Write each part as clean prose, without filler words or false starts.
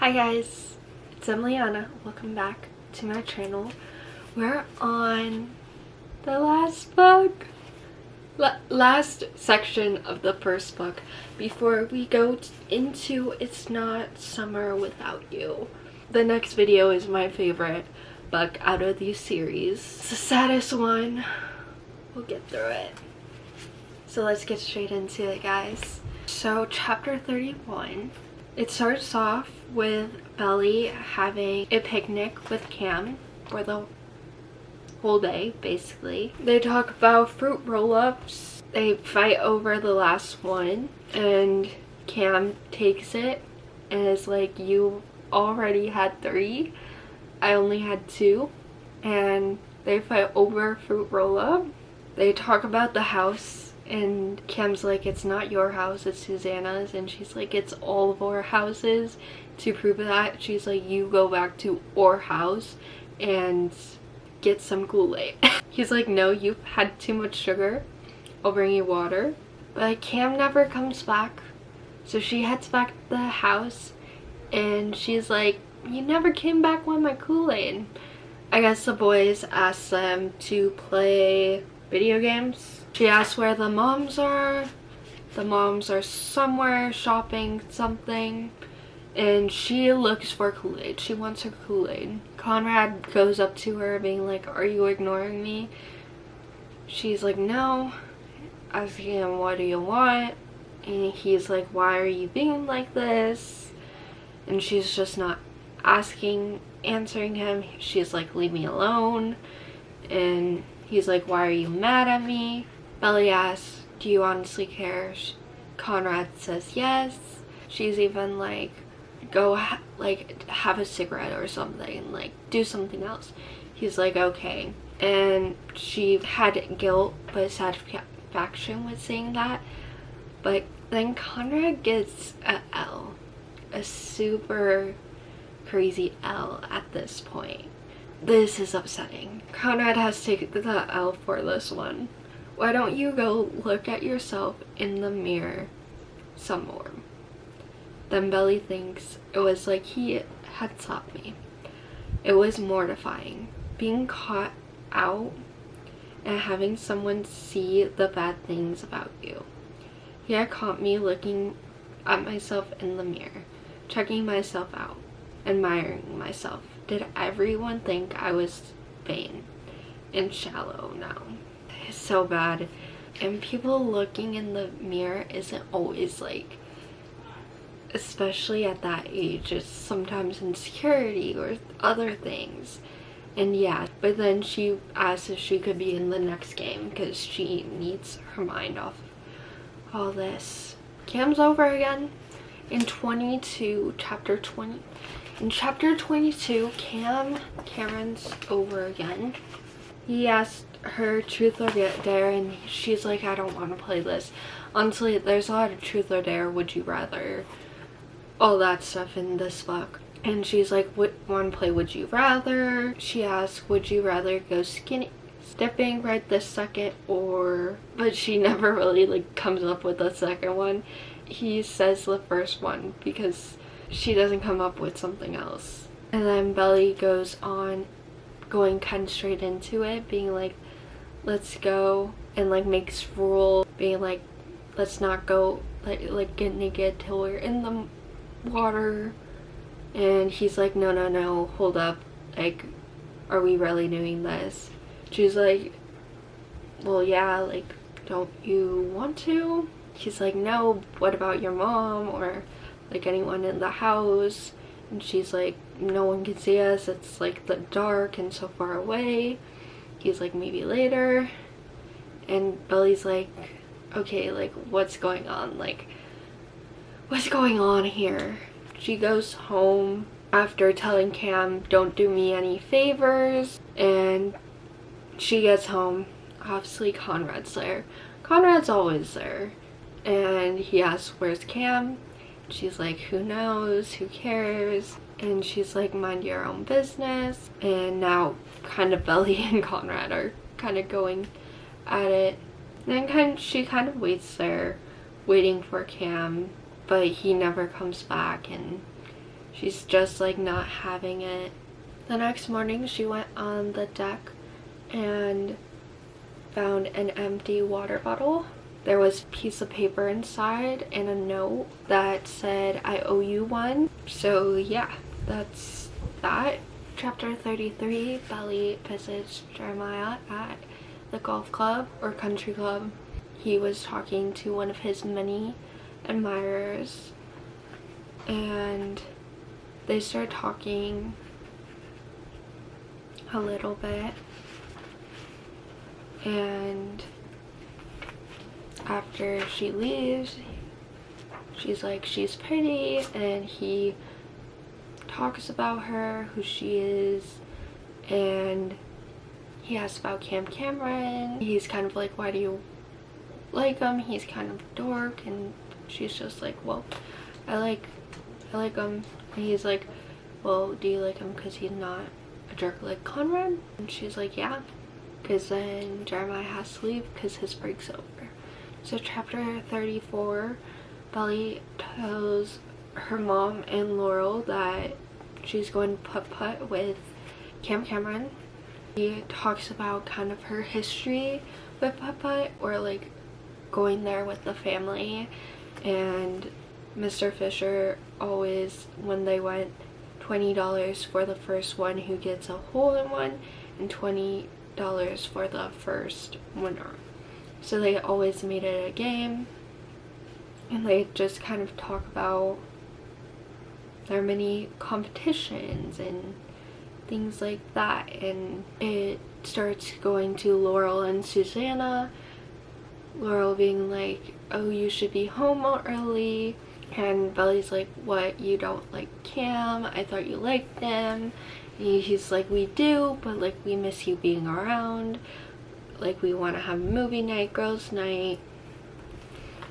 Hi guys, it's itsemilyana. Welcome back to my channel. We're on the last book, last section of the first book before we go into It's Not Summer Without You. The next video is my favorite book out of these series. It's the saddest one. We'll get through it. So let's get straight into it, guys. So chapter 31. It starts off with Belly having a picnic with Cam for the whole day, basically. They talk about fruit roll-ups. They fight over the last one, and Cam takes it and is like, you already had 3. I only had 2. And they fight over fruit roll-up. They talk about the house. And Cam's like, it's not your house, it's Susanna's. And she's like, it's all of our houses. To prove that, she's like, you go back to our house and get some Kool-Aid. He's like, no, you've had too much sugar. I'll bring you water. But Cam never comes back. So she heads back to the house. And she's like, you never came back with my Kool-Aid. I guess the boys asked them to play video games. She asks where the moms are. The moms are somewhere shopping something, and she looks for Kool-Aid. She wants her Kool-Aid. Conrad goes up to her being like, are you ignoring me? She's like, no. Asking him, what do you want? And he's like, why are you being like this? And she's just not answering him. She's like, leave me alone. And he's like, why are you mad at me? Belly asks, do you honestly care? Conrad says yes. She's even like, go have a cigarette or something, like do something else. He's like, okay. And she had guilt but satisfaction with saying that. But then Conrad gets a L, a super crazy L at this point. This is upsetting. Conrad has taken the L for this one. Why don't you go look at yourself in the mirror some more? Then Belly thinks it was like he had taught me. It was mortifying. Being caught out and having someone see the bad things about you. He had caught me looking at myself in the mirror, checking myself out, admiring myself. Did everyone think I was vain and shallow now? It's so bad. And people looking in the mirror isn't always like, especially at that age, it's sometimes insecurity or other things. And yeah, but then she asks if she could be in the next game because she needs her mind off all this. Cam's over again. In chapter 20. In chapter 22, Karen's over again. He asked her truth or dare, and she's like, I don't want to play this. Honestly, there's a lot of truth or dare, would you rather, all that stuff in this book. And she's like, want to play would you rather? She asks, would you rather go skinny dipping right this second, or, but she never really like comes up with the second one. He says the first one because she doesn't come up with something else. And then Belly goes on going kind of straight into it, being like, let's go, and like makes rule, being like, let's not go like get naked till we're in the water. And he's like, no, hold up, like, are we really doing this? She's like, well, yeah, like, don't you want to? He's like, no, what about your mom or like anyone in the house? And she's like, no one can see us, it's like the dark and so far away. He's like, maybe later. And Belly's like, okay, like what's going on? Like, what's going on here? She goes home after telling Cam, don't do me any favors. And she gets home. Obviously Conrad's there. Conrad's always there. And he asks, where's Cam? She's like, who knows, who cares? And she's like, mind your own business. And now kind of Belly and Conrad are kind of going at it. And then she kind of waits there waiting for Cam, but he never comes back. And she's just like not having it. The next morning she went on the deck and found an empty water bottle. There was a piece of paper inside and a note that said, "I owe you one." So yeah, that's that. Chapter 33, Belly visits Jeremiah at the golf club or country club. He was talking to one of his many admirers and they start talking a little bit, and after she leaves, she's like, she's pretty, and he talks about her, who she is, and he asks about Cameron. He's kind of like, why do you like him? He's kind of a dork. And she's just like, well, I like him. And he's like, well, do you like him because he's not a jerk like Conrad? And she's like, yeah, because then Jeremiah has to leave because his break's over. So chapter 34, Belly tells her mom and Laurel that she's going to putt-putt with Cameron. He talks about kind of her history with putt-putt, or like going there with the family, and Mr. Fisher always, when they went, $20 for the first one who gets a hole-in-one and $20 for the first winner. So they always made it a game, and they just kind of talk about their many competitions and things like that. And it starts going to Laurel and Susanna. Laurel being like, oh, you should be home early. And Belly's like, what, you don't like Cam? I thought you liked him. And he's like, we do, but like we miss you being around. Like we want to have movie night, girls night.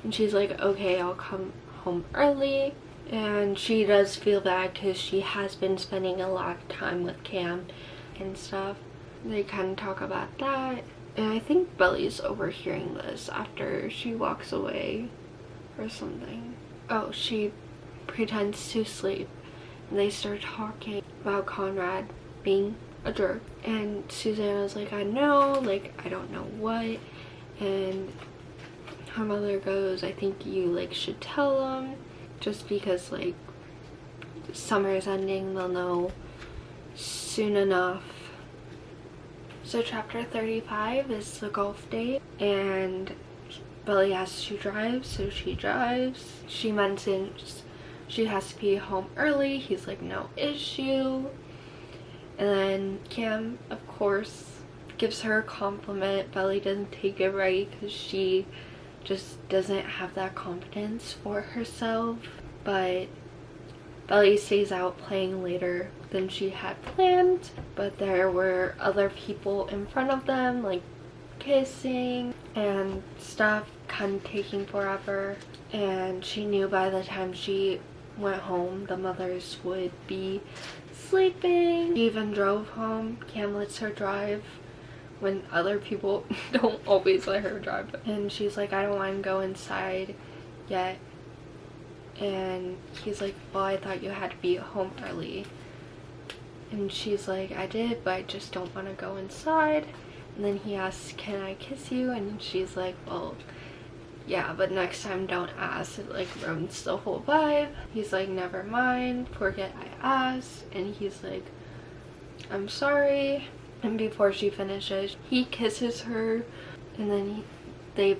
And she's like, okay, I'll come home early. And she does feel bad because she has been spending a lot of time with Cam and stuff. They kind of talk about that. And I think Belly's overhearing this after she walks away or something. Oh, she pretends to sleep. And they start talking about Conrad being a jerk. And Susanna's like, I know, like, I don't know what. And her mother goes, I think you, like, should tell him. Just because, like, summer's ending, they'll know soon enough. So chapter 35 is the golf date, and Belly has to drive, so she drives. She mentions she has to be home early. He's like, no issue. And then Cam, of course, gives her a compliment. Belly doesn't take it right because she just doesn't have that confidence for herself. But Belly stays out playing later than she had planned, but there were other people in front of them, like kissing and stuff, kind of taking forever. And she knew by the time she went home the mothers would be sleeping. She even drove home. Cam lets her drive when other people don't always let her drive. And she's like, I don't want to go inside yet. And he's like, well, I thought you had to be home early. And she's like, I did, but I just don't want to go inside. And then he asks, can I kiss you? And she's like, well, yeah, but next time don't ask. It like ruins the whole vibe. He's like, never mind, forget I asked. And he's like, I'm sorry. And before she finishes, he kisses her, and then they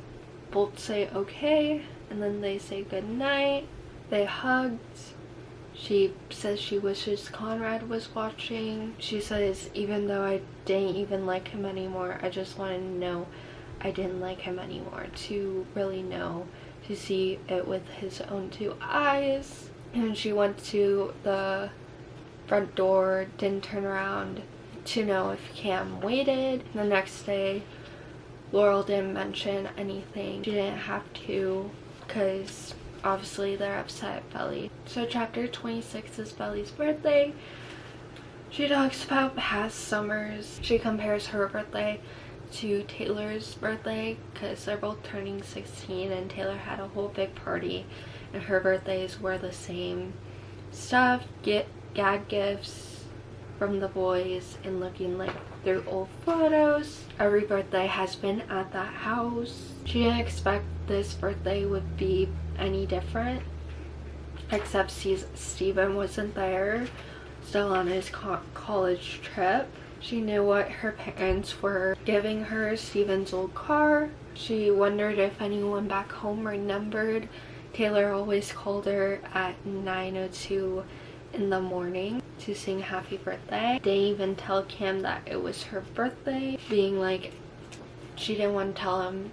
both say okay, and then they say goodnight. They hugged. She says she wishes Conrad was watching. She says, even though I didn't even like him anymore, I just wanted to know I didn't like him anymore, to really know, to see it with his own two eyes. And she went to the front door, didn't turn around to know if Cam waited. The next day, Laurel didn't mention anything. She didn't have to, because obviously they're upset at Belly. So chapter 26 is Belly's birthday. She talks about past summers. She compares her birthday to Taylor's birthday because they're both turning 16, and Taylor had a whole big party and her birthdays were the same stuff, get gag gifts from the boys, and looking like through old photos. Every birthday has been at that house. She didn't expect this birthday would be any different, except Steven wasn't there, still on his college trip. She knew what her parents were giving her, Steven's old car. She wondered if anyone back home remembered. Taylor always called her at 9:02 in the morning to sing happy birthday. Didn't even tell Cam that it was her birthday, being like, she didn't want to tell him,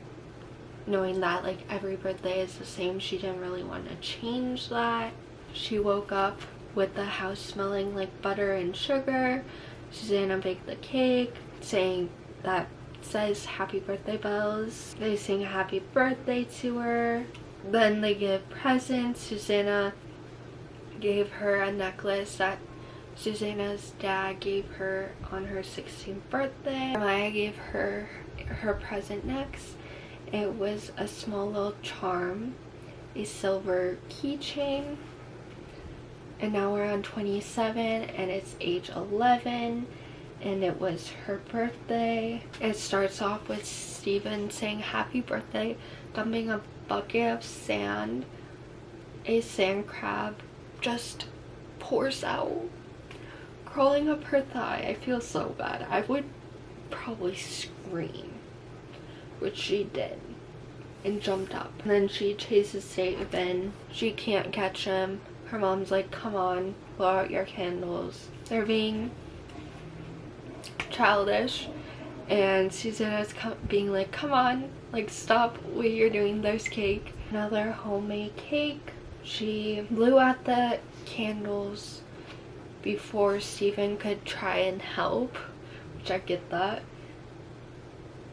knowing that like every birthday is the same. She didn't really want to change that. She woke up with the house smelling like butter and sugar. Susanna baked the cake, saying that says happy birthday bells. They sing happy birthday to her. Then they give presents. Susanna gave her a necklace that Susanna's dad gave her on her 16th birthday. Maya gave her her present next. It was a small little charm, a silver keychain. And now we're on 27 and it's age 11 and it was her birthday. It starts off with Steven saying happy birthday, dumping a bucket of sand. A sand crab just pours out, crawling up her thigh. I feel so bad. I would probably scream, which she did, and jumped up. And then she chases Steven. She can't catch him. Her mom's like, come on, blow out your candles. They're being childish, and Susanna's being like, come on, like stop what you're doing, there's cake. Another homemade cake. She blew out the candles before Steven could try and help, which I get that.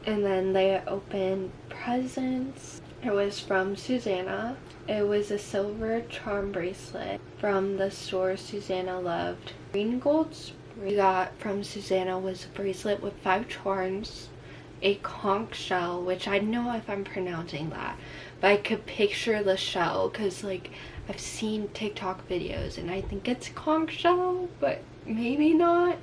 And then they opened presents. It was from Susanna. It was a silver charm bracelet from the store Susanna loved. Green gold we got from Susanna was a bracelet with 5 charms, a conch shell, which I don't know if I'm pronouncing that, but I could picture the shell because like I've seen TikTok videos and I think it's conch shell, but maybe not.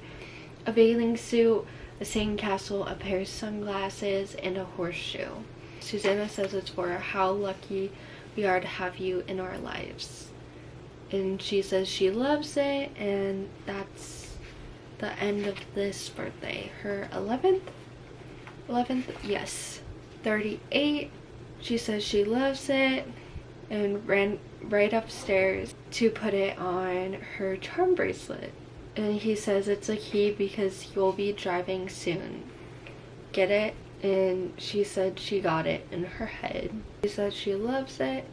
A bathing suit, a sandcastle, a pair of sunglasses, and a horseshoe. Susanna says it's for how lucky we are to have you in our lives. And she says she loves it, and that's the end of this birthday. Her 11th, yes, 38. She says she loves it and ran right upstairs to put it on her charm bracelet. And he says it's a key because you'll be driving soon. Get it? And she said she got it in her head. She said she loves it,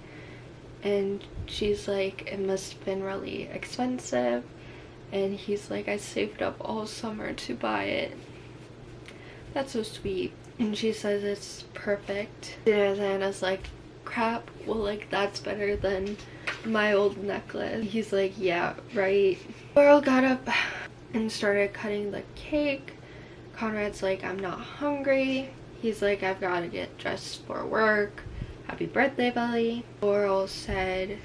and she's like, it must have been really expensive. And he's like, I saved up all summer to buy it. That's so sweet. And she says it's perfect. And Anna's like, crap, well like that's better than my old necklace. He's like, yeah, right. Laurel got up and started cutting the cake. Conrad's like, I'm not hungry. He's like, I've got to get dressed for work. Happy birthday, Belly. Laurel said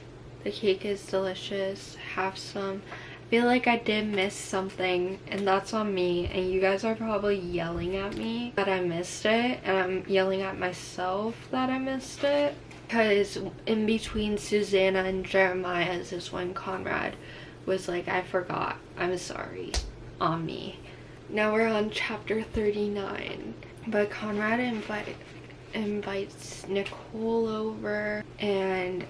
the cake is delicious. Have some. I feel like I did miss something, and that's on me, and you guys are probably yelling at me that I missed it, and I'm yelling at myself that I missed it, because in between Susanna and Jeremiah's is when Conrad was like, I forgot, I'm sorry, on me. Now we're on chapter 39, but Conrad invites Nicole over, and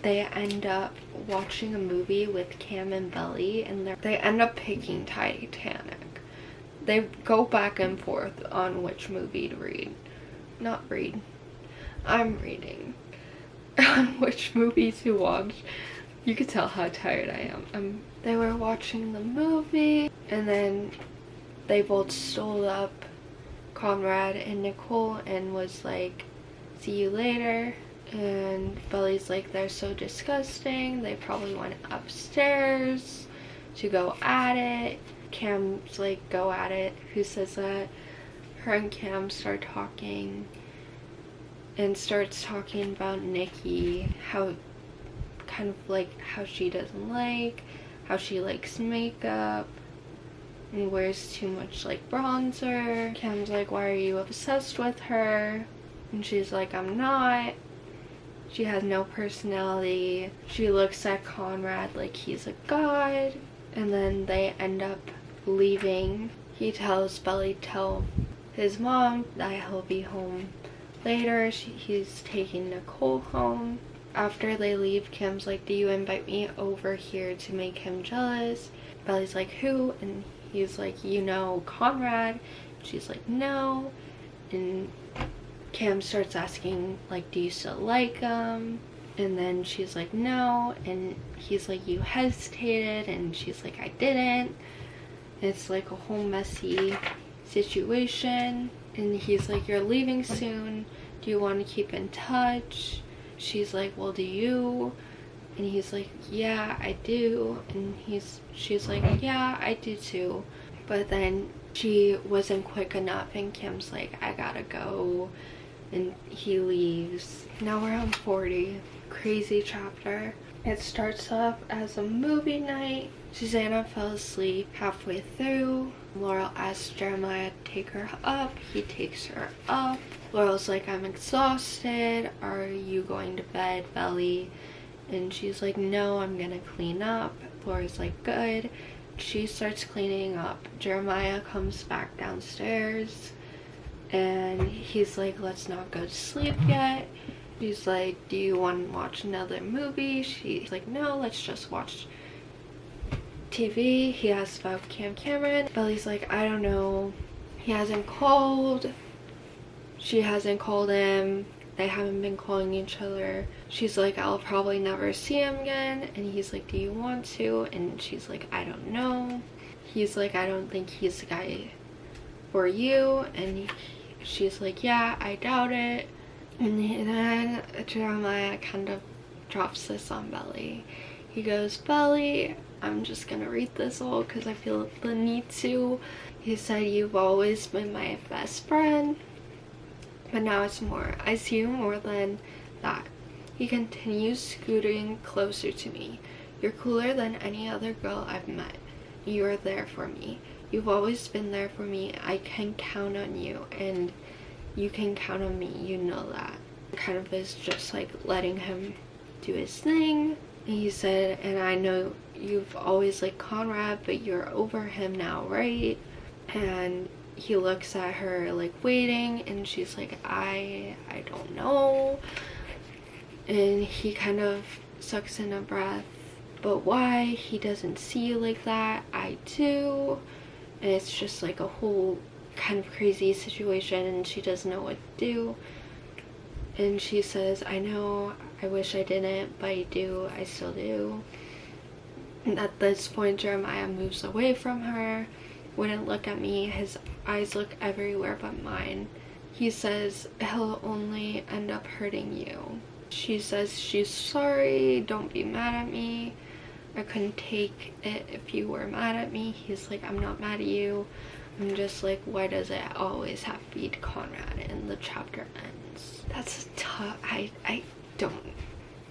they end up watching a movie with Cam and Belly, and they end up picking Titanic. They go back and forth on which movie to read. Not read. I'm reading. On which movie to watch. You could tell how tired I am. They were watching the movie, and then they both stole up Conrad and Nicole and was like, see you later. And Belly's like, they're so disgusting, they probably went upstairs to go at it. Cam's like, go at it. Who says that? Her and Cam start talking and starts talking about Nikki, how kind of like how she doesn't like how she likes makeup and wears too much like bronzer. Cam's like, why are you obsessed with her? And she's like, I'm not. She has no personality. She looks at Conrad like he's a god. And then they end up leaving. He tells Belly to tell his mom that he'll be home later. He's taking Nicole home. After they leave, Cam's like, do you invite me over here to make him jealous? Belly's like, who? And he's like, you know, Conrad. She's like, no. And Cam starts asking, like, do you still like him? And then she's like, no. And he's like, you hesitated. And she's like, I didn't. It's like a whole messy situation. And he's like, you're leaving soon. Do you want to keep in touch? She's like, well, do you? And he's like, yeah, I do. And she's like, yeah, I do too. But then she wasn't quick enough, and Kim's like, I gotta go. And he leaves. Now we're on 40. Crazy chapter. It starts off as a movie night. Susanna fell asleep halfway through. Laurel asks Jeremiah to take her up. He takes her up. Laurel's like, I'm exhausted. Are you going to bed, Belly? And she's like, no, I'm gonna clean up. Laura's like, good. She starts cleaning up. Jeremiah comes back downstairs and he's like, let's not go to sleep yet. She's like, do you want to watch another movie? She's like, no, let's just watch TV. He asks about Cameron. Belly's like, I don't know. He hasn't called. She hasn't called him. They haven't been calling each other. She's like, I'll probably never see him again. And he's like, do you want to? And she's like, I don't know. He's like, I don't think he's the guy for you. And she's like, yeah, I doubt it. And then Jeremiah kind of drops this on Belly. He goes, Belly, I'm just gonna read this all because I feel the need to. He said, you've always been my best friend, but now it's more. I see you more than that. He continues scooting closer to me. You're cooler than any other girl I've met. You are there for me. You've always been there for me. I can count on you, and you can count on me. You know that. Kind of is just like letting him do his thing. And he said, and I know you've always liked Conrad, but you're over him now, right? And he looks at her like waiting, and she's like, I don't know. And he kind of sucks in a breath. But why? He doesn't see you like that. I do. And it's just like a whole kind of crazy situation, and she doesn't know what to do. And she says, I know, I wish I didn't, but I do. I still do. And at this point, Jeremiah moves away from her, wouldn't look at me. His eyes look everywhere but mine. He says he'll only end up hurting you. She says she's sorry, don't be mad at me. I couldn't take it if you were mad at me. He's like, I'm not mad at you. I'm just like, why does it always have to be Conrad? And the chapter ends. That's tough.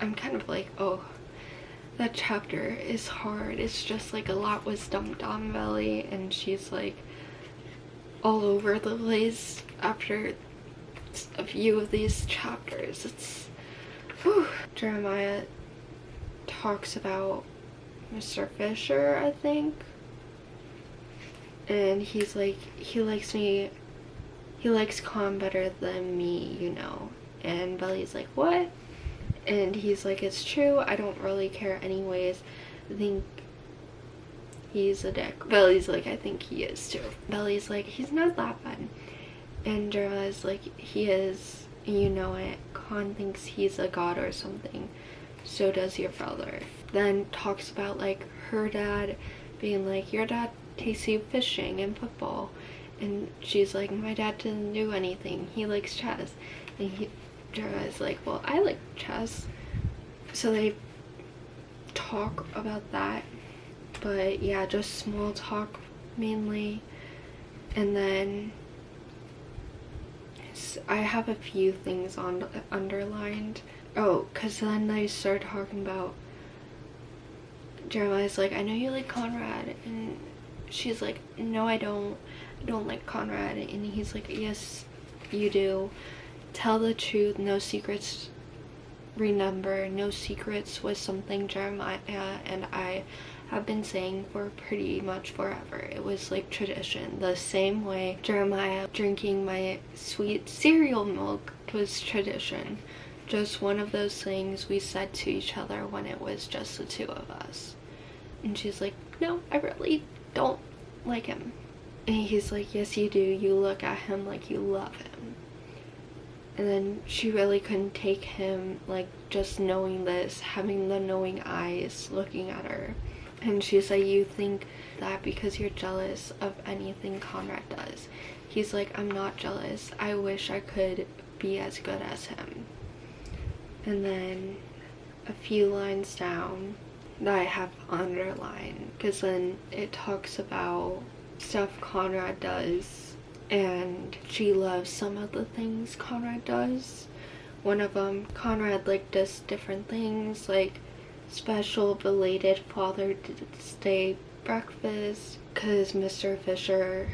I'm kind of like, oh, that chapter is hard. It's just like a lot was dumped on Belly, and she's like all over the place after a few of these chapters. It's whew. Jeremiah talks about Mr. Fisher, I think, and he's like, he likes Con better than me, you know. And Belly's like, what? And he's like, it's true, I don't really care anyways. I think he's a dick. Belly's like, I think he is too. Belly's like, he's not that bad. And Jeremiah's like, he is, you know it. Con thinks he's a god or something. So does your brother. Then talks about like her dad being like, your dad takes you fishing and football. And she's like, my dad didn't do anything. He likes chess. And Jeremiah's like, well, I like chess. So they talk about that. But yeah, just small talk mainly. And then I have a few things underlined. Oh, because then they start talking about Jeremiah's like, I know you like Conrad, and she's like, no, I don't like Conrad. And he's like, yes, you do. Tell the truth, no secrets. Remember, no secrets was something Jeremiah and I have been saying for pretty much forever. It was like tradition. The same way Jeremiah drinking my sweet cereal milk was tradition. Just one of those things we said to each other when it was just the two of us. And she's like, no, I really don't like him. And he's like, yes, you do. You look at him like you love him. And then she really couldn't take him, like, just knowing this, having the knowing eyes looking at her. And she's like, you think that because you're jealous of anything Conrad does. He's like, I'm not jealous. I wish I could be as good as him. And then a few lines down that I have underlined, because then it talks about stuff Conrad does, and she loves some of the things Conrad does. One of them, Conrad like does different things, like special belated Father's Day breakfast, because Mr. Fisher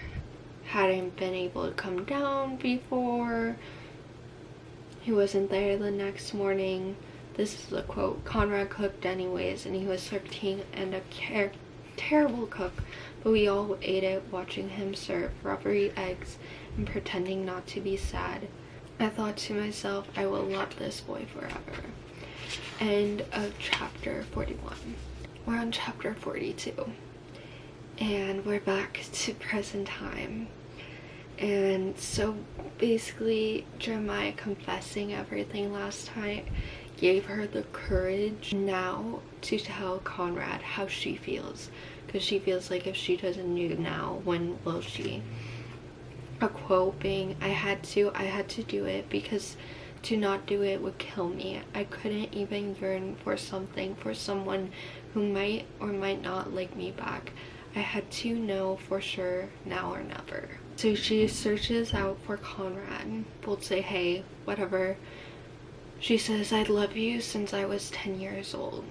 hadn't been able to come down before. He wasn't there the next morning. This is a quote. Conrad cooked anyways, and he was 13 and a terrible cook, but we all ate it, watching him serve rubbery eggs and pretending not to be sad. I thought to myself, I will love this boy forever. End of chapter 41. We're on chapter 42, and we're back to present time. And so basically Jeremiah confessing everything last night gave her the courage now to tell Conrad how she feels, because she feels like if she doesn't know now, when will she? A quote being, I had to do it, because to not do it would kill me. I couldn't even yearn for something, for someone who might or might not like me back. I had to know for sure, now or never. So she searches out for Conrad. We'll say, hey, whatever. She says, I love you since I was 10 years old.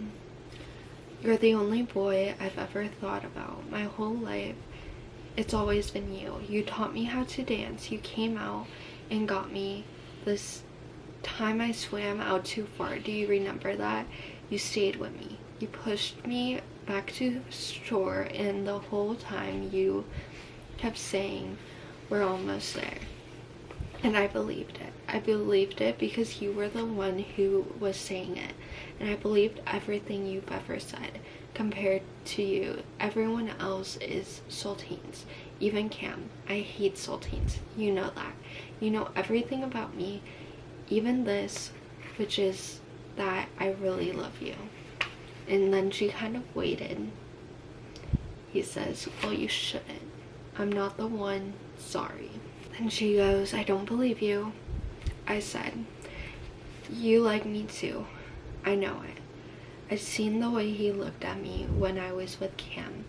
You're the only boy I've ever thought about my whole life. It's always been you. You taught me how to dance. You came out and got me. This time I swam out too far. Do you remember that? You stayed with me. You pushed me back to shore, and the whole time you kept saying, we're almost there. And I believed it. I believed it because you were the one who was saying it. And I believed everything you've ever said. Compared to you, everyone else is saltines. Even Cam. I hate saltines. You know that. You know everything about me. Even this, which is that I really love you. And then she kind of waited. He says, well, you shouldn't. I'm not the one. Sorry. Then she goes, I don't believe you. I said, you like me too. I know it. I'd seen the way he looked at me when I was with Cam.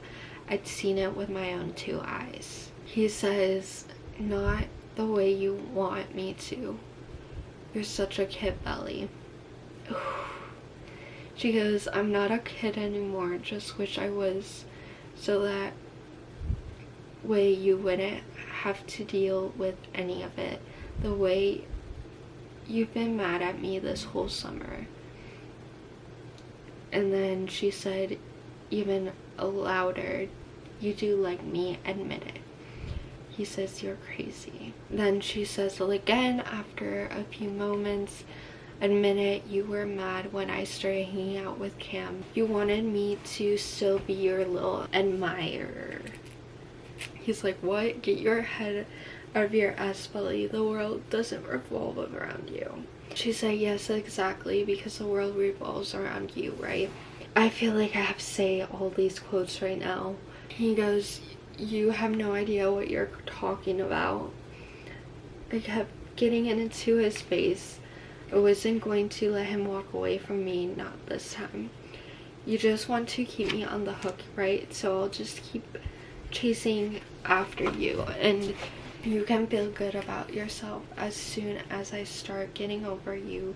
I'd seen it with my own 2 eyes. He says, not the way you want me to. You're such a kid belly. She goes, I'm not a kid anymore, just wish I was, so that way you wouldn't have to deal with any of it, the way you've been mad at me this whole summer. And then she said, even louder, you do like me, admit it. He says, you're crazy. Then she says it again after a few moments, admit it, you were mad when I started hanging out with Cam. You wanted me to still be your little admirer. He's like, what? Get your head out of your ass belly. The world doesn't revolve around you. She said, yes, exactly, because the world revolves around you, right? I feel like I have to say all these quotes right now. He goes, you have no idea what you're talking about. I kept getting into his face. I wasn't going to let him walk away from me, not this time. You just want to keep me on the hook, right? So I'll just keep chasing after you, and you can feel good about yourself as soon as I start getting over you.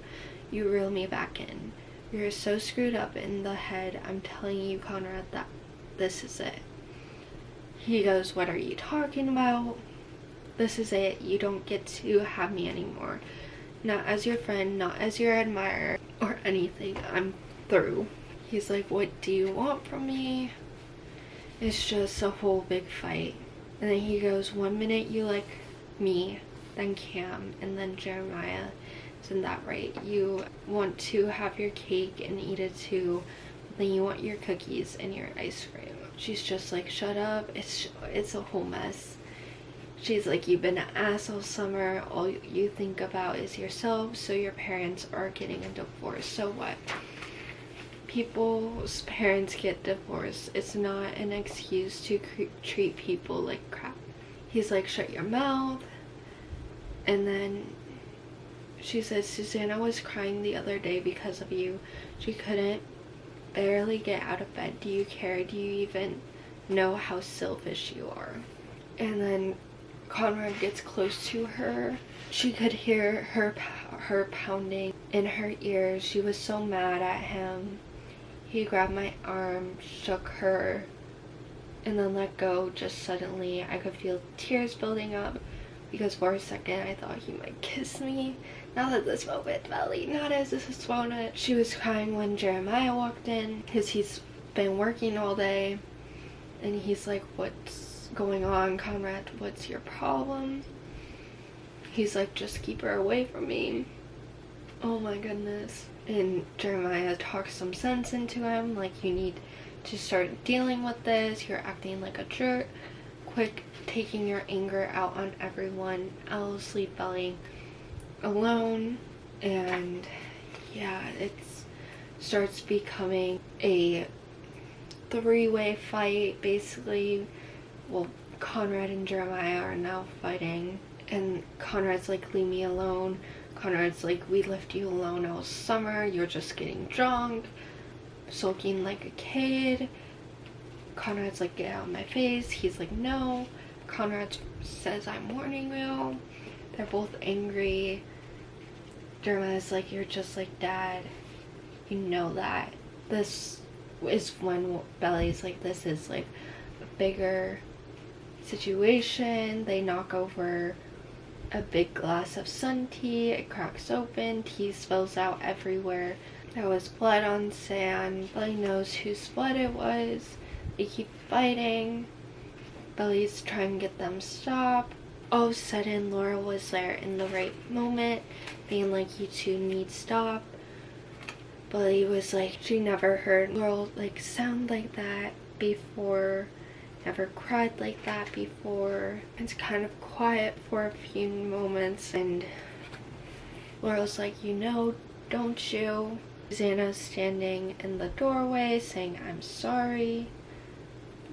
You reel me back in. You're so screwed up in the head. I'm telling you, Conrad, that this is it. He goes, what are you talking about? This is it. You don't get to have me anymore. Not as your friend, not as your admirer, or anything. I'm through. He's like, what do you want from me? It's just a whole big fight. And then he goes, 1 minute you like me, then Cam, and then Jeremiah. Isn't that right? You want to have your cake and eat it too, but then you want your cookies and your ice cream. She's just like, shut up. It's a whole mess. She's like, you've been an ass all summer. All you think about is yourself, so your parents are getting a divorce. So what? People's parents get divorced. It's not an excuse to treat people like crap. He's like, shut your mouth. And then she says, Susanna was crying the other day because of you. She couldn't barely get out of bed. Do you care? Do you even know how selfish you are? And then Conrad gets close to her. She could hear her pounding in her ears. She was so mad at him. He grabbed my arm, shook her, and then let go just suddenly. I could feel tears building up because for a second I thought he might kiss me. Not at this moment, Belly. Not as this moment. She was crying when Jeremiah walked in because he's been working all day. And he's like, what's going on, Conrad? What's your problem? He's like, just keep her away from me. Oh my goodness. And Jeremiah talks some sense into him, like, you need to start dealing with this. You're acting like a jerk. Quit taking your anger out on everyone else. Leave Belly alone. And yeah, it starts becoming a three-way fight, basically. Well, Conrad and Jeremiah are now fighting, and Conrad's like, leave me alone. Conrad's like, we left you alone all summer. You're just getting drunk, sulking like a kid. Conrad's like, get out of my face. He's like, no. Conrad says, I'm warning you. They're both angry. Jeremiah's like, you're just like dad. You know that. This is when Belly's like, this is like a bigger situation. They knock over a big glass of sun tea. It cracks open. Tea spills out everywhere. There was blood on sand. Belly knows whose blood it was. They keep fighting. Belly's trying to get them stopped. All of a sudden, Laura was there in the right moment, being like, you two need stop. Belly was like, she never heard Laura like sound like that before. Never cried like that before. It's kind of quiet for a few moments, and Laurel's like, you know, don't you? Susanna's standing in the doorway saying, I'm sorry.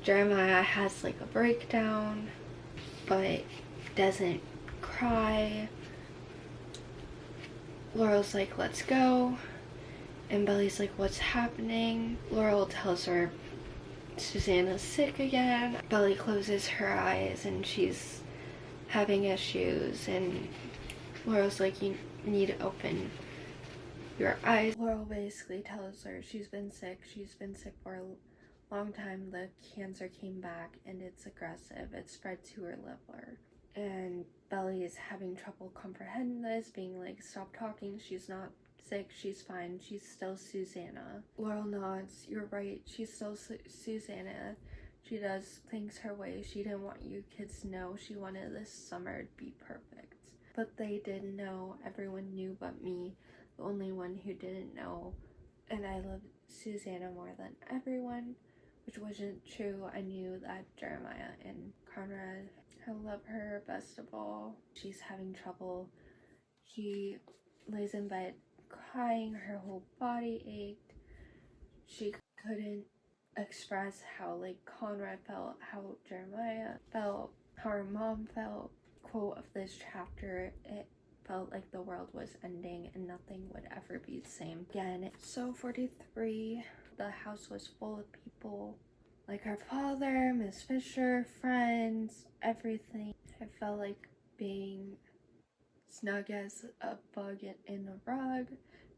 Jeremiah has like a breakdown, but doesn't cry. Laurel's like, let's go. And Belly's like, what's happening? Laurel tells her Susanna's sick again. Belly closes her eyes and she's having issues, and Laurel's like, you need to open your eyes. Laurel basically tells her she's been sick for a long time. The cancer came back and it's aggressive. It spread to her liver. And Belly is having trouble comprehending this, being like, stop talking, she's not sick, she's fine, she's still Susanna. Laurel nods, you're right, she's still Susanna. She does things her way. She didn't want you kids to know. She wanted this summer to be perfect. But they didn't know. Everyone knew but me, the only one who didn't know. And I loved Susanna more than everyone, which wasn't true. I knew that Jeremiah and Conrad, I love her best of all. She's having trouble. She lays in bed crying, her whole body ached. She couldn't express how like Conrad felt, how Jeremiah felt, how her mom felt. Quote of this chapter, it felt like the world was ending and nothing would ever be the same again. So 43, the house was full of people, like her father, Miss Fisher, friends, everything. I felt like being snug as a bug in a rug,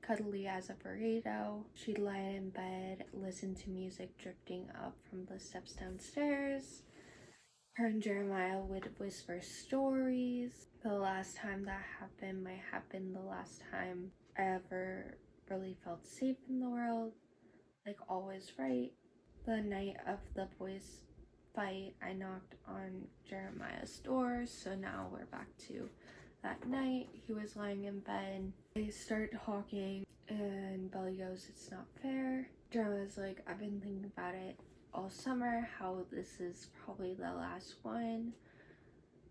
cuddly as a burrito. She'd lie in bed, listen to music drifting up from the steps downstairs. Her and Jeremiah would whisper stories. The last time that happened might have been the last time I ever really felt safe in the world. Like, always right. The night of the boys' fight, I knocked on Jeremiah's door, so now we're back to that night. He was lying in bed. They start talking, and Belly goes, "It's not fair." Jeremiah's like, "I've been thinking about it all summer, how this is probably the last one.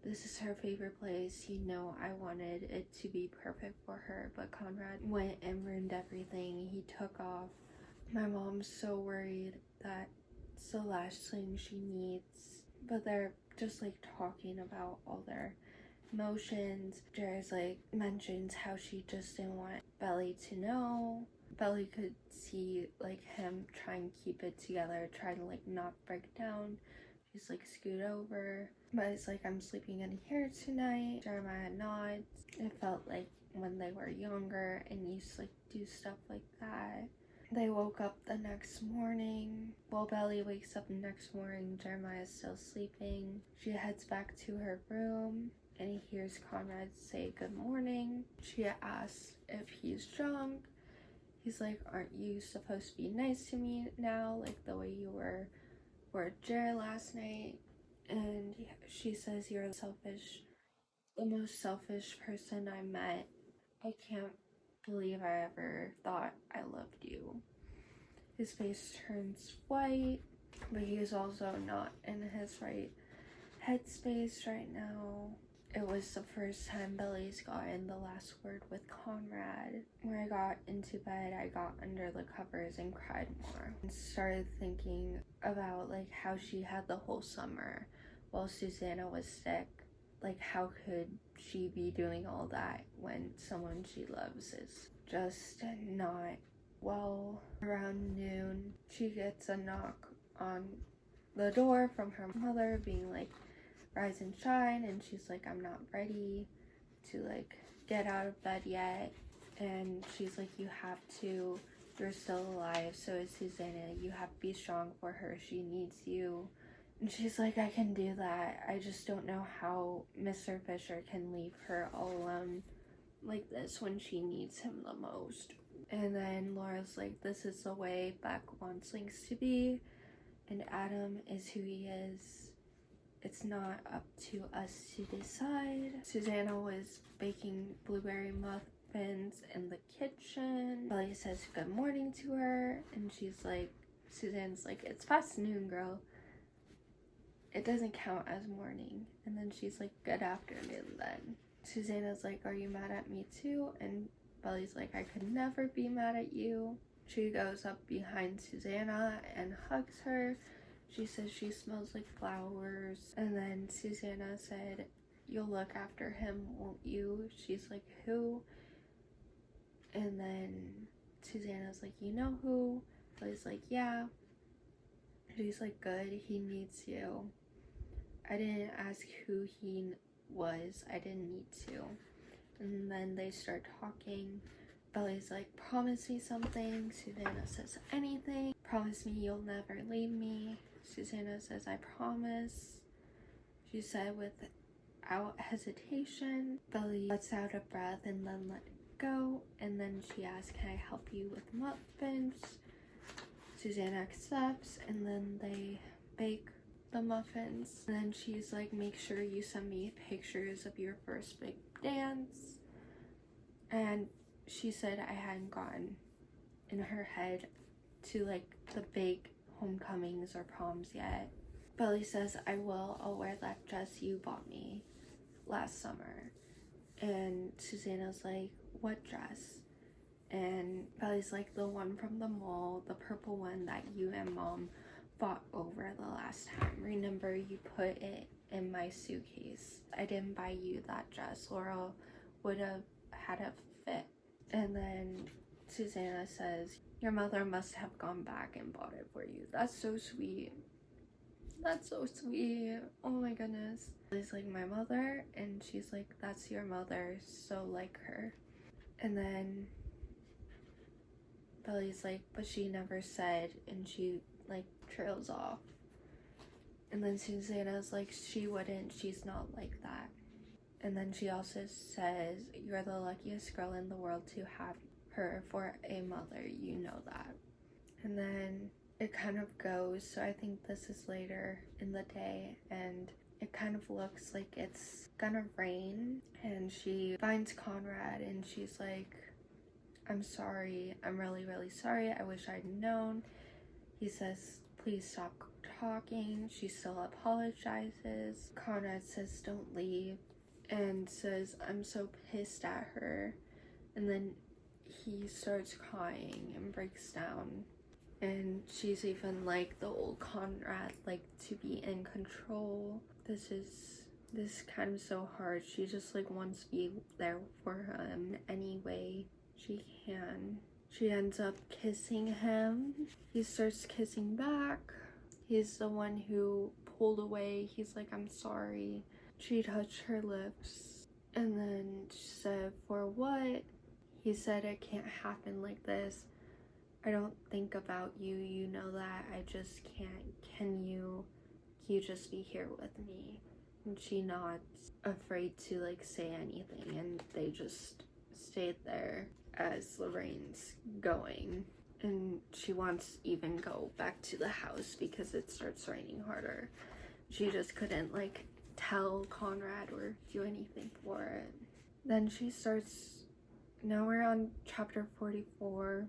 This is her favorite place. You know, I wanted it to be perfect for her, but Conrad went and ruined everything. He took off. My mom's so worried that it's the last thing she needs." But they're just like talking about all their emotions. Jerry's like mentions how she just didn't want Belly to know. Belly could see like him try and keep it together, try to like not break down. She's like, "Scoot over." But it's like, "I'm sleeping in here tonight." Jeremiah nods. It felt like when they were younger and used to like do stuff like that. They woke up the next morning. While Belly wakes up the next morning, Jeremiah's still sleeping. She heads back to her room and he hears Conrad say good morning. She asks if he's drunk. He's like, "Aren't you supposed to be nice to me now, like the way you were for Jared last night?" And she says, "You're the most selfish person I met. I can't believe I ever thought I loved you." His face turns white, but he is also not in his right headspace right now. It was the first time Belly's gotten the last word with Conrad. When I got into bed, I got under the covers and cried more. And started thinking about like how she had the whole summer while Susanna was sick. Like, how could she be doing all that when someone she loves is just not well? Around noon, she gets a knock on the door from her mother being like, "Rise and shine," and she's like, "I'm not ready to like get out of bed yet." And she's like, "You have to, you're still alive, so is Susanna. You have to be strong for her. She needs you." And she's like, "I can do that. I just don't know how Mr. Fisher can leave her all alone like this when she needs him the most." And then Laura's like, "This is the way Beck wants things to be, and Adam is who he is. It's not up to us to decide." Susanna was baking blueberry muffins in the kitchen. Belly says good morning to her, and she's like, Susanna's like, "It's past noon, girl. It doesn't count as morning." And then she's like, "Good afternoon then." Susanna's like, "Are you mad at me too?" And Belly's like, "I could never be mad at you." She goes up behind Susanna and hugs her. She says she smells like flowers. And then Susanna said, "You'll look after him, won't you?" She's like, "Who?" And then Susanna's like, "You know who?" Belly's like, "Yeah." She's like, "Good, he needs you." I didn't ask who he was. I didn't need to. And then they start talking. Belly's like, "Promise me something." Susanna says, "Anything. Promise me you'll never leave me." Susanna says, "I promise." She said without hesitation. Belly lets out a breath and then let it go. And then she asks, "Can I help you with muffins?" Susanna accepts, and then they bake the muffins. And then she's like, "Make sure you send me pictures of your first big dance." And she said I hadn't gotten in her head to like the big homecomings or proms yet. Belly says, "I will. I'll wear that dress you bought me last summer." And Susanna's like, "What dress?" And Belly's like, "The one from the mall, the purple one that you and Mom fought over the last time. Remember, you put it in my suitcase. I didn't buy you that dress. Laura would have had a fit." And then Susanna says, "Your mother must have gone back and bought it for you. That's so sweet. That's so sweet. Oh my goodness." It's like, "My mother?" And she's like, "That's your mother, so like her." And then Belly's like, but she never said, and she like trails off. And then Susanna's like, she wouldn't, she's not like that. And then she also says, you're the luckiest girl in the world to have her for a mother, you know that. And then it kind of goes, so I think this is later in the day, and it kind of looks like it's gonna rain, and she finds Conrad and she's like, I'm sorry, I'm really, really sorry, I wish I'd known. He says, please stop talking. She still apologizes. Conrad says, don't leave, and says, I'm so pissed at her. And then he starts crying and breaks down. And she's even like, the old Conrad, like, to be in control. This kind of so hard. She just like wants to be there for him any way she can. She ends up kissing him. He starts kissing back. He's the one who pulled away. He's like, I'm sorry. She touched her lips. And then she said, for what? He said, it can't happen like this. I don't think about you. You know that. I just can't. Can you just be here with me? And she not afraid to like say anything. And they just stayed there as the rain's going, and she wants to even go back to the house because it starts raining harder. She just couldn't like tell Conrad or do anything for it. Then she starts, now we're on chapter 44.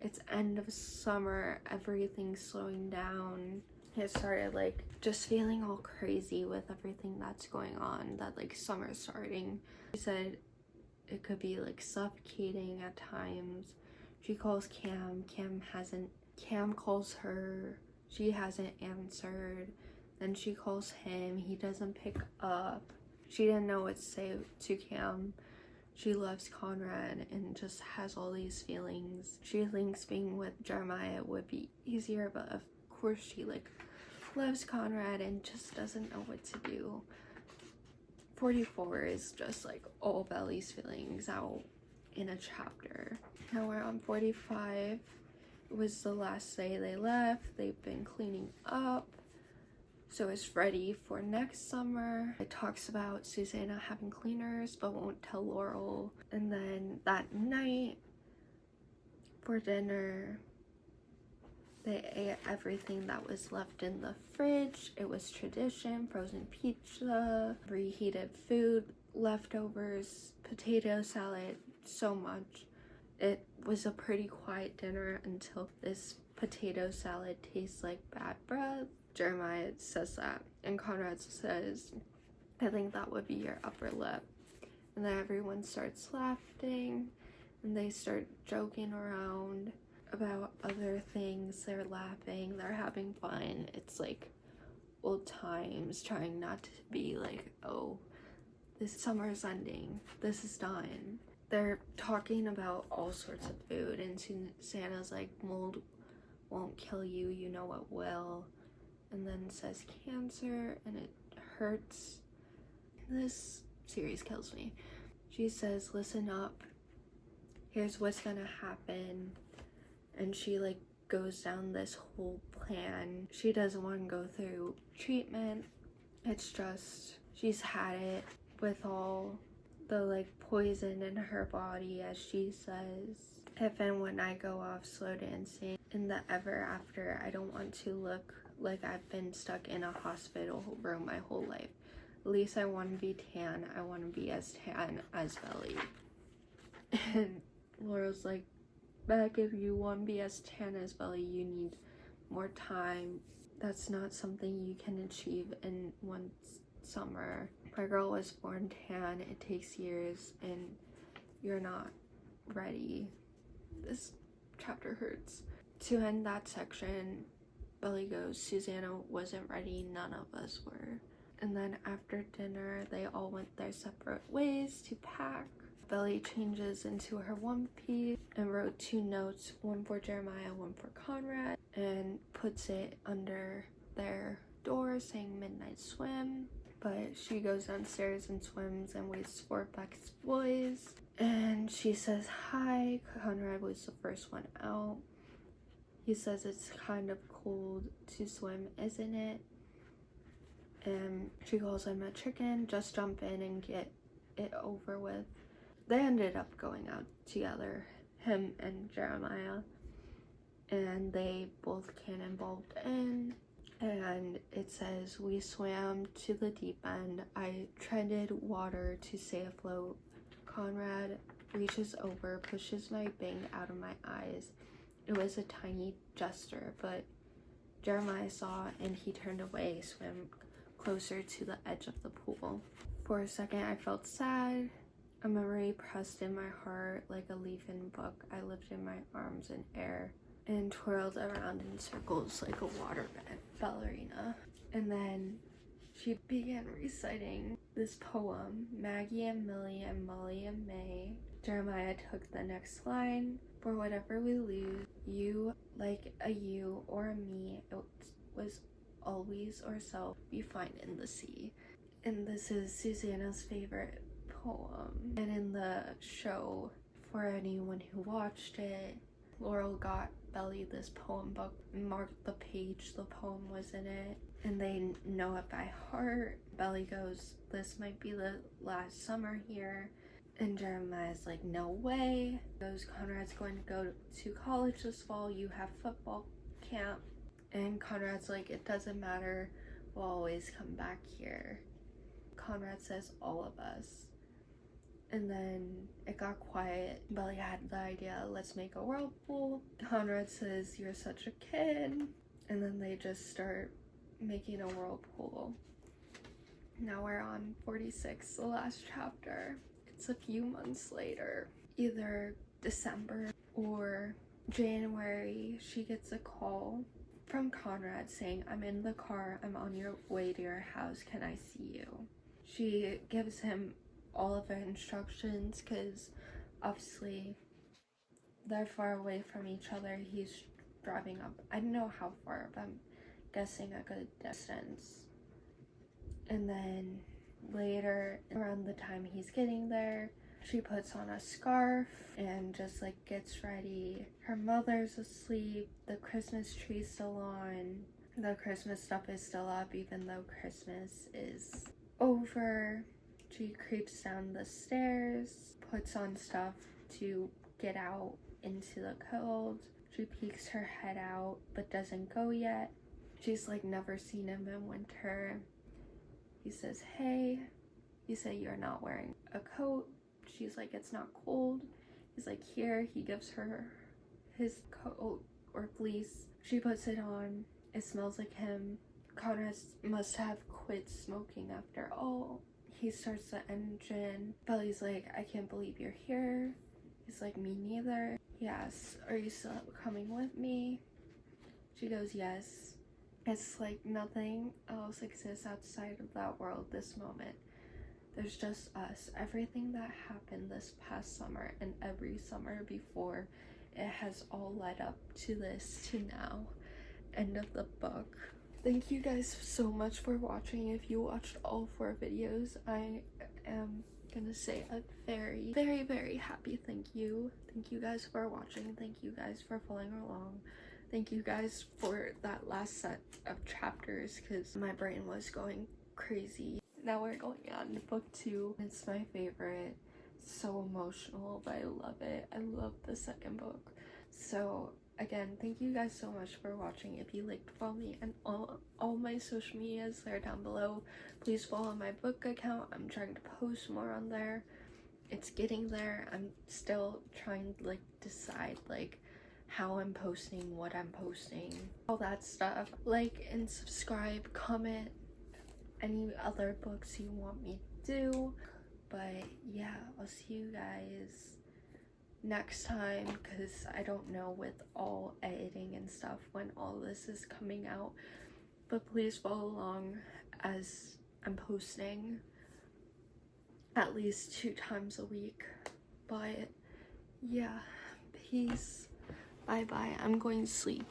It's end of summer, everything's slowing down. It started like just feeling all crazy with everything that's going on, that like summer's starting. She said it could be like suffocating at times. She calls Cam. Cam calls her. She hasn't answered. Then she calls him. He doesn't pick up. She didn't know what to say to Cam. She loves Conrad and just has all these feelings. She thinks being with Jeremiah would be easier, but of course she like loves Conrad and just doesn't know what to do. 44 is just like all Belly's feelings out in a chapter. Now we're on 45. It was the last day they left. They've been cleaning up, so it's ready for next summer. It talks about Susanna having cleaners but won't tell Laurel. And then that night for dinner, they ate everything that was left in the fridge. It was tradition, frozen pizza, reheated food, leftovers, potato salad, so much. It was a pretty quiet dinner until this potato salad tastes like bad breath. Jeremiah says that, and Conrad says, I think that would be your upper lip. And then everyone starts laughing, and they start joking around about other things. They're laughing, they're having fun. It's like old times, trying not to be like, oh, this summer's ending, this is done. They're talking about all sorts of food, and Susanna's like, mold won't kill you, you know what will. And then says cancer, and it hurts. This series kills me. She says, listen up, here's what's gonna happen. And she like goes down this whole plan. She doesn't want to go through treatment. It's just she's had it with all the like poison in her body, as she says. If and when I go off slow dancing in the ever after, I don't want to look like I've been stuck in a hospital room my whole life. At least I want to be tan. I want to be as tan as Belly. And Laura's like, Beck, if you want to be as tan as Belly, you need more time. That's not something you can achieve in one summer. My girl was born tan. It takes years, and you're not ready. This chapter hurts. To end that section, Belly goes, Susanna wasn't ready. None of us were. And then after dinner, they all went their separate ways to pack. Belly changes into her one piece and wrote 2 notes, one for Jeremiah, one for Conrad, and puts it under their door saying midnight swim. but she goes downstairs and swims and waits for Beck's boys. And she says hi. Conrad was the first one out. He says it's kind of cold to swim, isn't it? And she calls him a chicken. Just jump in and get it over with. They ended up going out together, him and Jeremiah, and they both cannonballed in. And it says, we swam to the deep end. I treaded water to stay afloat. Conrad reaches over, pushes my bang out of my eyes. It was a tiny gesture, but Jeremiah saw and he turned away, swam closer to the edge of the pool. For a second, I felt sad. A memory pressed in my heart like a leaf in a book. I lifted my arms in air and twirled around in circles like a water ballerina. And then she began reciting this poem, Maggie and Millie and Molly and May. Jeremiah took the next line, for whatever we lose, you, like a you or a me, it was always or self, we find in the sea. And this is Susanna's favorite poem. And in the show, for anyone who watched it, Laurel got Belly this poem book, marked the page the poem was in it, and they know it by heart. Belly goes, this might be the last summer here. And Jeremiah's like, no way. Goes, Conrad's going to go to college this fall. You have football camp. And Conrad's like, it doesn't matter. We'll always come back here. Conrad says, all of us. And then it got quiet. Belly had the idea, let's make a whirlpool. Conrad says, you're such a kid. And then they just start making a whirlpool. Now we're on 46, the last chapter. It's a few months later, either December or January. She gets a call from Conrad saying, I'm in the car, I'm on your way to your house, can I see you? She gives him all of her instructions because obviously they're far away from each other. He's driving up, I don't know how far, but I'm guessing a good distance. And then later, around the time he's getting there, she puts on a scarf and just like gets ready. Her mother's asleep, the Christmas tree's still on, the Christmas stuff is still up even though Christmas is over. She creeps down the stairs, puts on stuff to get out into the cold. She peeks her head out but doesn't go yet. She's like never seen him in winter. He says, hey, you say you're not wearing a coat. She's like, it's not cold. He's like, here. He gives her his coat or fleece. She puts it on. It smells like him. Conrad must have quit smoking after all. He starts the engine. Belly's like, I can't believe you're here. He's like, me neither. He asks, are you still coming with me? She goes, yes. It's like nothing else exists outside of that world this moment. There's just us. Everything that happened this past summer and every summer before, it has all led up to this, to now. End of the book. Thank you guys so much for watching. If you watched all 4 videos, I am gonna say a very, very, very happy thank you. Thank you guys for watching. Thank you guys for following along. Thank you guys for that last set of chapters because my brain was going crazy. Now we're going on to book 2. It's my favorite. It's so emotional, but I love it. I love the second book. So again, thank you guys so much for watching. If you liked, follow me and all my social medias are down below. Please follow my book account. I'm trying to post more on there. It's getting there. I'm still trying to like decide like how I'm posting, what I'm posting, all that stuff. Like and subscribe, comment any other books you want me to do. But yeah, I'll see you guys next time because I don't know with all editing and stuff when all this is coming out. But please follow along as I'm posting at least 2 times a week. But yeah, peace. Bye bye. I'm going to sleep.